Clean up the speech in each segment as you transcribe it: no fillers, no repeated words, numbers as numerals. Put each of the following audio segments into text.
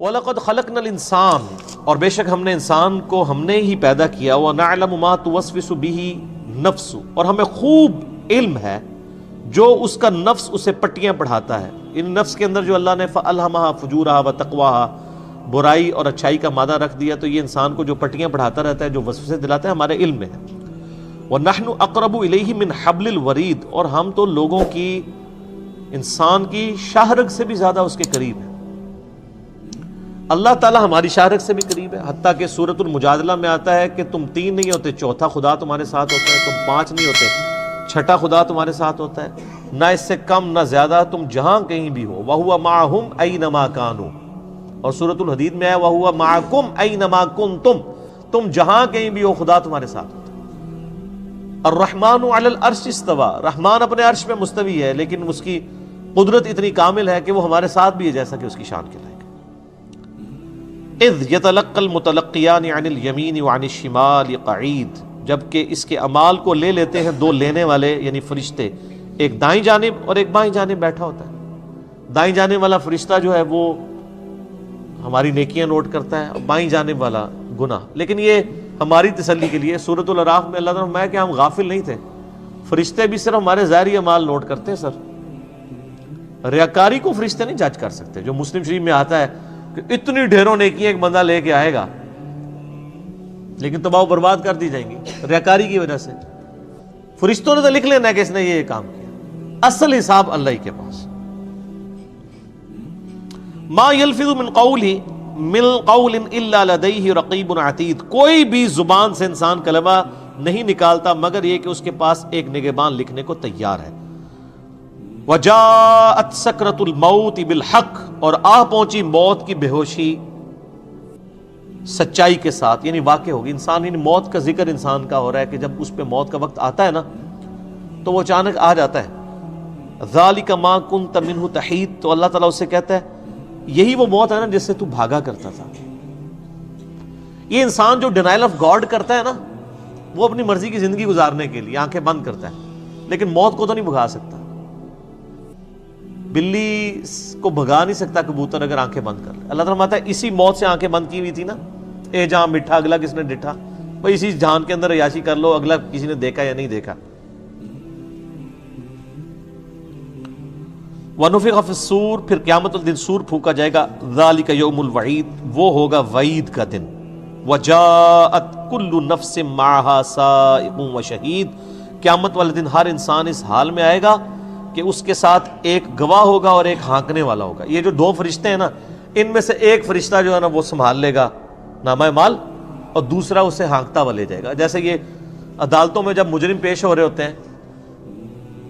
وَلَقَدْ خَلَقْنَا الْإِنسَانَ، اور بے شک ہم نے انسان کو ہم نے ہی پیدا کیا، وَنَعْلَمُ مَا تُوَسْوِسُ بِهِ نَفْسُ، اور ہمیں خوب علم ہے جو اس کا نفس اسے پٹیاں پڑھاتا ہے۔ ان نفس کے اندر جو اللہ نے فَأَلْهَمَهَا فُجُورَهَا وَتَقْوَاهَا برائی اور اچھائی کا مادہ رکھ دیا، تو یہ انسان کو جو پٹیاں پڑھاتا رہتا ہے، جو وسوسے دلاتا ہے، ہمارے علم میں ہے۔ وَنَحْنُ أَقْرَبُ إِلَيْهِ مِنْ حَبْلِ الْوَرِيدِ، اور ہم تو لوگوں کی، انسان کی شاہ رگ سے بھی زیادہ اس کے قریب ہیں۔ اللہ تعالیٰ ہماری شاہ رگ سے بھی قریب ہے، حتیٰ کہ سورۃ المجادلہ میں آتا ہے کہ تم تین نہیں ہوتے، چوتھا خدا تمہارے ساتھ ہوتا ہے، تم پانچ نہیں ہوتے، چھٹا خدا تمہارے ساتھ ہوتا ہے، نہ اس سے کم نہ زیادہ، تم جہاں کہیں بھی ہو۔ وَهُوَ مَعَهُمْ أَيْنَمَا كَانُوا، اور سورۃ الحدید میں ہے وَهُوَ مَعَكُمْ أَيْنَمَا كُنْتُمْ، تم جہاں کہیں بھی ہو خدا تمہارے ساتھ ہوتا ہے۔ الرحمن علی العرش استوى، رحمان اپنے عرش میں مستوی ہے، لیکن اس کی قدرت اتنی کامل ہے کہ وہ ہمارے ساتھ بھی ہے جیسا کہ اس کی شان کے لائق ہے۔ اذ يتلقى المتلقيان عن اليمين وعن الشمال قعيد، جبکہ اس کے اعمال کو لے لیتے ہیں دو لینے والے یعنی فرشتے، ایک دائیں جانب اور ایک بائیں جانب بیٹھا ہوتا ہے۔ دائیں جانب والا فرشتہ جو ہے وہ ہماری نیکیاں نوٹ کرتا ہے، اور بائیں جانب والا گناہ۔ لیکن یہ ہماری تسلی کے لیے سورۃ الاعراف میں اللہ تعالیٰ نے فرمایا کہ ہم غافل نہیں تھے، فرشتے بھی صرف ہمارے ظاہری اعمال نوٹ کرتے ہیں سر، ریاکاری کو فرشتے نہیں جج کر سکتے۔ جو مسلم شریف میں آتا ہے کہ اتنی ڈھیروں نیکیاں ایک بندہ لے کے آئے گا لیکن تباہ و برباد کر دی جائیں گی ریاکاری کی وجہ سے، فرشتوں نے تو لکھ لینا ہے کہ اس نے یہ کام کیا، اصل حساب اللہ ہی کے پاس۔ ما یلفظ من قول الا لدیہ رقیب عتید، کوئی بھی زبان سے انسان کلمہ نہیں نکالتا مگر یہ کہ اس کے پاس ایک نگہبان لکھنے کو تیار ہے۔ وجاءت سکرۃ الموت بالحق، اور آ پہنچی موت کی بے ہوشی سچائی کے ساتھ، یعنی واقع ہوگی۔ انسان یعنی موت کا ذکر انسان کا ہو رہا ہے کہ جب اس پہ موت کا وقت آتا ہے نا تو وہ اچانک آ جاتا ہے۔ ذالک ما کنت منہ تحید، تو اللہ تعالیٰ اس سے کہتا ہے یہی وہ موت ہے نا جس سے تو بھاگا کرتا تھا۔ یہ انسان جو ڈینائل آف گاڈ کرتا ہے نا، وہ اپنی مرضی کی زندگی گزارنے کے لیے آنکھیں بند کرتا ہے، لیکن موت کو تو نہیں بھگا سکتا۔ بلی کو بھگا نہیں سکتا کبوتر اگر آنکھیں بند کر لے۔ اللہ تعالیٰ فرماتا ہے اسی موت سے آنکھیں بند کی ہوئی تھی نا، اے جہاں مٹھا اگلا کس نے ڈٹھا، بھائی اسی جہان کے اندر عیاشی کر لو، اگلا کسی نے دیکھا یا نہیں دیکھا۔ وَنُفِخَ فِي الصُّورِ، پھر قیامت الدن سور پھونکا جائے گا۔ ذَلِكَ يَوْمُ الْوَعِيدِ، وہ ہوگا وعید کا دن۔ وَجَاءَتْ كُلُّ نَفْسٍ مَعَهَا سَائِقٌ وَشَهِيدٌ، قیامت والے دن ہر انسان اس حال میں آئے گا کہ اس کے ساتھ ایک گواہ ہوگا اور ایک ہانکنے والا ہوگا۔ یہ جو دو فرشتے ہیں نا، ان میں سے ایک فرشتہ جو ہے نا وہ سنبھال لے گا نامہ مال، اور دوسرا اسے ہانکتا ہوا لے جائے گا۔ جیسے یہ عدالتوں میں جب مجرم پیش ہو رہے ہوتے ہیں،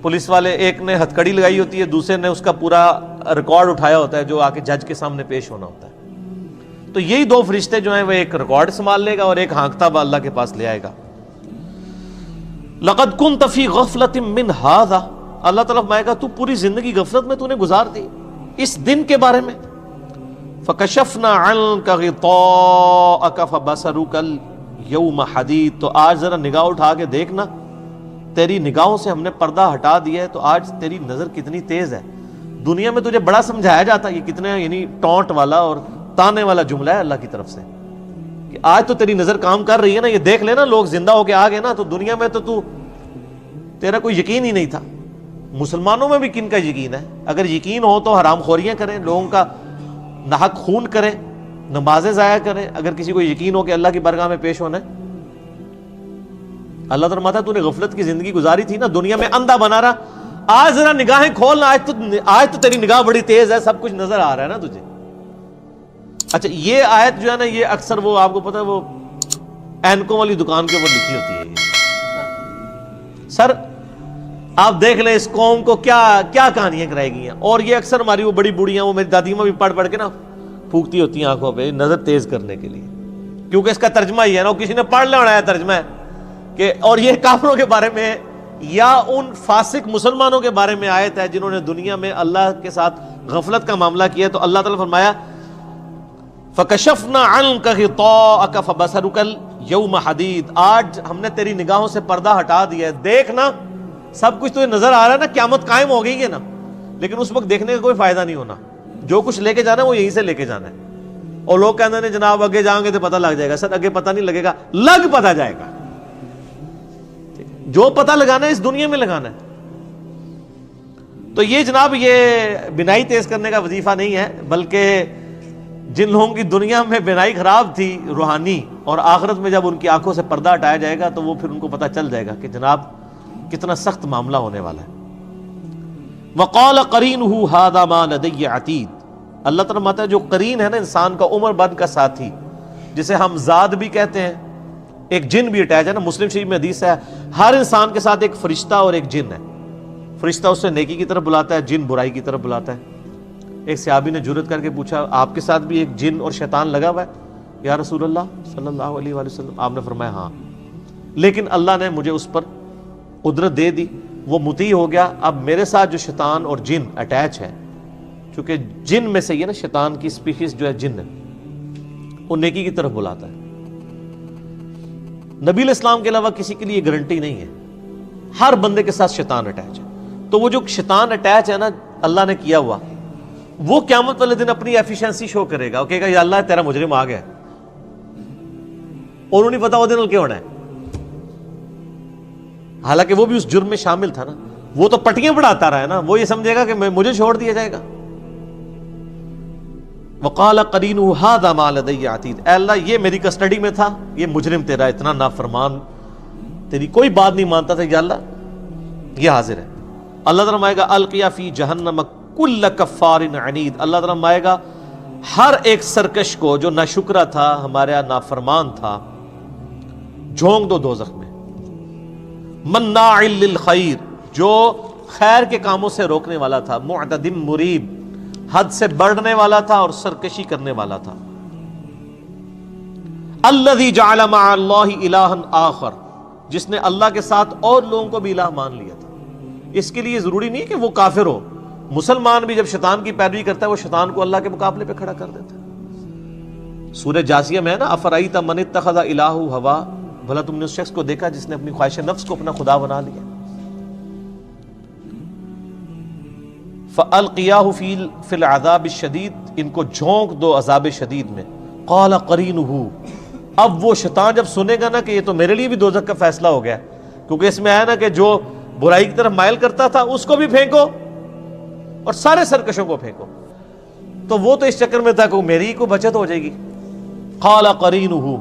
پولیس والے ایک نے ہتھ کڑی لگائی ہوتی ہے، دوسرے نے اس کا پورا ریکارڈ اٹھایا ہوتا ہے جو آ کے جج کے سامنے پیش ہونا ہوتا ہے۔ تو یہی دو فرشتے جو ہیں وہ ایک ریکارڈ سنبھال لے گا اور ایک ہانکتا ہوا اللہ کے پاس لے آئے گا۔ لَقَدْ كُنْتَ فِي غَفْلَةٍ مِّنْ هَٰذَا، اللہ تعالیٰ فرمائے گا تو پوری زندگی غفلت میں تو نے گزار دی اس دن کے بارے میں۔ فَكَشَفْنَا عَنْكَ غِطَاءَكَ فَبَصَرُكَ الْيَوْمَ حَدِيدٌ، تو آج ذرا نگاہ اٹھا کے دیکھنا، تیری نگاہوں سے ہم نے پردہ ہٹا دیا ہے، تو آج تیری نظر کتنی تیز ہے۔ دنیا میں تجھے بڑا سمجھایا جاتا، یہ کتنے یعنی ٹونٹ والا اور تانے والا جملہ ہے اللہ کی طرف سے کہ آج تو تیری نظر کام کر رہی ہے نا، یہ دیکھ لینا لوگ زندہ ہو کے آ گئے نا، تو دنیا میں تو تیرا کوئی یقین ہی نہیں تھا۔ مسلمانوں میں بھی کن کا یقین ہے؟ اگر یقین ہو تو حرام خوریاں کریں، لوگوں کا ناحق خون کریں، نمازیں ضائع کریں، اگر کسی کو یقین ہو کہ اللہ کی بارگاہ میں پیش ہونا ہے۔ اللہ تعالیٰ تو نے غفلت کی زندگی گزاری تھی نا، دنیا میں اندھا بنا رہا، آج ذرا نگاہیں کھولنا، آج تو تیری نگاہ بڑی تیز ہے، سب کچھ نظر آ رہا ہے نا تجھے۔ اچھا یہ آیت جو ہے نا، یہ اکثر وہ آپ کو پتہ ہے وہ اینکوں والی دکان کے اوپر لکھی ہوتی ہے یہ۔ سر آپ دیکھ لیں اس قوم کو کیا کیا کہانیاں کرائی گئی ہیں، اور یہ اکثر ہماری وہ بڑی بوڑھیاں، وہ میری دادی ماں بھی پڑھ پڑھ کے نا پھونکتی ہوتی ہیں آنکھوں پہ نظر تیز کرنے کے لیے، کیونکہ اس کا ترجمہ ہی ہے نا، کسی نے پڑھ لینا ہے ترجمہ ہے کہ، اور یہ کافروں کے بارے میں یا ان فاسق مسلمانوں کے بارے میں آیت ہے جنہوں نے دنیا میں اللہ کے ساتھ غفلت کا معاملہ کیا۔ تو اللہ تعالیٰ فرمایا فَكَشَفْنَا عَنْكَ غِطَاءَكَ فَبَصَرُكَ الْيَوْمَ حَدِيدٌ، آج ہم نے تیری نگاہوں سے پردہ ہٹا دیا ہے، دیکھنا سب کچھ تجھے نظر آ رہا ہے نا، قیامت قائم ہو گئی ہے نا، لیکن اس وقت دیکھنے کا کوئی فائدہ نہیں ہونا، جو کچھ لے کے جانا ہے وہ یہیں سے لے کے جانا ہے۔ اور لوگ کہتے ہیں جناب اگے جائیں گے تو پتہ لگ جائے گا. سر اگے پتہ نہیں لگے گا, لگ پتہ جائے گا. جو پتہ لگانا ہے اس دنیا میں لگانا ہے. تو یہ جناب یہ بینائی تیز کرنے کا وظیفہ نہیں ہے, بلکہ جن لوگوں کی دنیا میں بینائی خراب تھی روحانی, اور آخرت میں جب ان کی آنکھوں سے پردہ ہٹایا جائے گا تو وہ پھر ان کو پتہ چل جائے گا کہ جناب کتنا سخت معاملہ ہونے والا ہے. وقال قرینہ ھذا ما لدی عتید. اللہ تعالیٰ ماتا ہے جو قرین ہے نا انسان کا عمر بھر کا ساتھی, جسے ہم ذات بھی کہتے ہیں, ایک جن بھی اٹیچ ہے نا. مسلم شریف میں حدیث ہے ہر انسان کے ساتھ ایک فرشتہ اور ایک جن ہے. فرشتہ اسے نیکی کی طرف بلاتا ہے, جن برائی کی طرف بلاتا ہے. ایک صحابی نے جرأت کر کے پوچھا آپ کے ساتھ بھی ایک جن اور شیطان لگا ہوا ہے یا رسول اللہ صلی اللہ علیہ وآلہ وسلم؟ آپ نے فرمایا ہاں, لیکن اللہ نے مجھے اس پر قدرت دے دی, وہ مطیع ہو گیا. اب میرے ساتھ جو شیطان اور جن اٹیچ ہے, چونکہ جن میں سے یہ نا شیطان کی اسپیشیز جو ہے جن ہے, وہ نیکی کی طرف بلاتا ہے. نبی علیہ السلام کے علاوہ کسی کے لیے گارنٹی نہیں ہے, ہر بندے کے ساتھ شیطان اٹیچ ہے. تو وہ جو شیطان اٹیچ ہے نا اللہ نے کیا ہوا, وہ قیامت والے دن اپنی ایفیشنسی شو کرے گا, وہ کہے گا یا اللہ تیرا مجرم آ گیا, اور انہیں پتا وہ دن کیا ہونا ہے. حالانکہ وہ بھی اس جرم میں شامل تھا نا, وہ تو پٹیاں پڑھاتا رہا ہے نا, وہ یہ سمجھے گا کہ مجھے چھوڑ دیا جائے گا. وقال قرینہ ھذا ما لدی عتید. اے اللہ یہ میری کسٹڈی میں تھا, یہ مجرم تیرا اتنا نافرمان, تیری کوئی بات نہیں مانتا تھا, یا اللہ یہ حاضر ہے. اللہ تعالیٰ مائے گا القیا فی جہنم کل کفار عنید. اللہ تعالیٰ مائے گا ہر ایک سرکش کو جو ناشکرا تھا, ہمارے یہاں نافرمان تھا, جھونک دو دوزخ میں. مناع للخیر, جو خیر کے کاموں سے روکنے والا تھا, معتد مریب, حد سے بڑھنے والا تھا اور سرکشی کرنے والا تھا. الذی جعل مع اللہ الہا آخر, جس نے اللہ کے ساتھ اور لوگوں کو بھی الہ مان لیا تھا. اس کے لیے ضروری نہیں کہ وہ کافر ہو, مسلمان بھی جب شیطان کی پیروی کرتا ہے وہ شیطان کو اللہ کے مقابلے پہ کھڑا کر دیتا ہے. سورہ جاسیہ میں ہے نا افرأیت من اتخذ الہہ ہوا, بھلا تم نے اس شخص کو دیکھا جس نے اپنی خواہش نفس کو اپنا خدا بنا لیا. فَأَلْقِيَاهُ فِي الْعَذَابِ الشَّدِيدِ, ان کو جھونک دو عذاب شدید میں. قَالَ قَرِينُهُ, اب وہ شیطان جب سنے گا نا کہ یہ تو میرے لیے بھی دوزخ کا فیصلہ ہو گیا, کیونکہ اس میں آیا نا کہ جو برائی کی طرف مائل کرتا تھا اس کو بھی پھینکو اور سارے سرکشوں کو پھینکو, تو وہ تو اس چکر میں تھا کہ میری کو بچت ہو جائے گی. قَالَ قَرِينُهُ,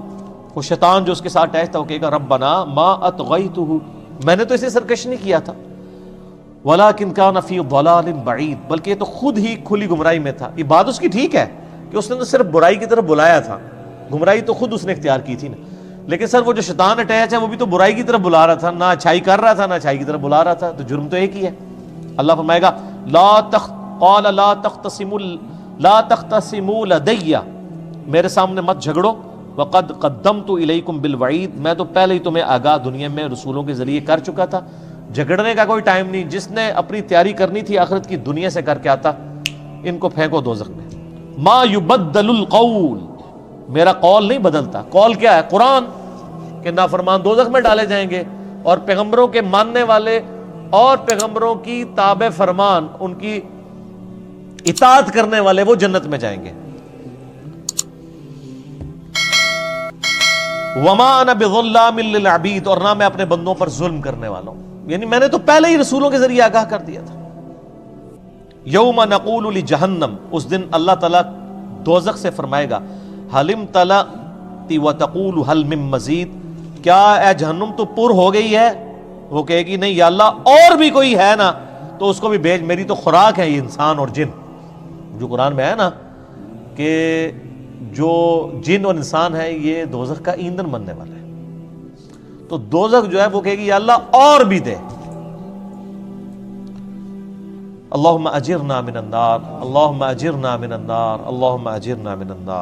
وہ شیطان جو اس کے ساتھ اٹیچ تھا وہ کہے گا ربنا ما اطغیتہ, میں نے تو اسے سرکش نہیں کیا تھا, ولیکن کان فی ضلال بعید, بلکہ یہ تو خود ہی کھلی گمراہی میں تھا. یہ بات اس کی ٹھیک ہے کہ اس نے تو صرف برائی کی طرف بلایا تھا, گمراہی تو خود اس نے اختیار کی تھی نا, لیکن سر وہ جو شیطان اٹیچ ہے وہ بھی تو برائی کی طرف بلا رہا تھا, نہ اچھائی کر رہا تھا نہ اچھائی کی طرف بلا رہا تھا, تو جرم تو ایک ہی ہے. اللہ فرمائے گا قال لا تختصموا لدی, میرے سامنے مت جھگڑو, وقد قدمت الیکم بالوعید, میں تو پہلے ہی تمہیں آگاہ دنیا میں رسولوں کے ذریعے کر چکا تھا. جھگڑنے کا کوئی ٹائم نہیں, جس نے اپنی تیاری کرنی تھی آخرت کی دنیا سے کر کے آتا. ان کو پھینکو دوزخ میں. ما یبدل القول, میرا قول نہیں بدلتا. قول کیا ہے؟ قرآن, کہ نافرمان دوزخ میں ڈالے جائیں گے, اور پیغمبروں کے ماننے والے اور پیغمبروں کی تابع فرمان, ان کی اطاعت کرنے والے وہ جنت میں جائیں گے. وما انا بظلام للعبید, اور نہ میں اپنے بندوں پر ظلم کرنے والا ہوں, یعنی میں نے تو پہلے ہی رسولوں کے ذریعے آگاہ کر دیا تھا. یوم نقول لجہنم, اس دن اللہ تعالیٰ دوزخ سے فرمائے گا حل امتلأت وتقول حل من مزید, کیا اے جہنم تو پر ہو گئی ہے؟ وہ کہے گی نہیں یا اللہ اور بھی کوئی ہے نا, تو اس کو بھی بھیج, میری تو خوراک ہے یہ انسان اور جن. جو قرآن میں ہے نا کہ جو جن اور انسان ہے یہ دوزخ کا ایندھن بننے والا ہے, تو دوزخ جو ہے وہ کہے گی یا اللہ اور بھی دے. اللہم اجرنا من النار, اللہم اجرنا من النار, اللہم اجرنا من النار.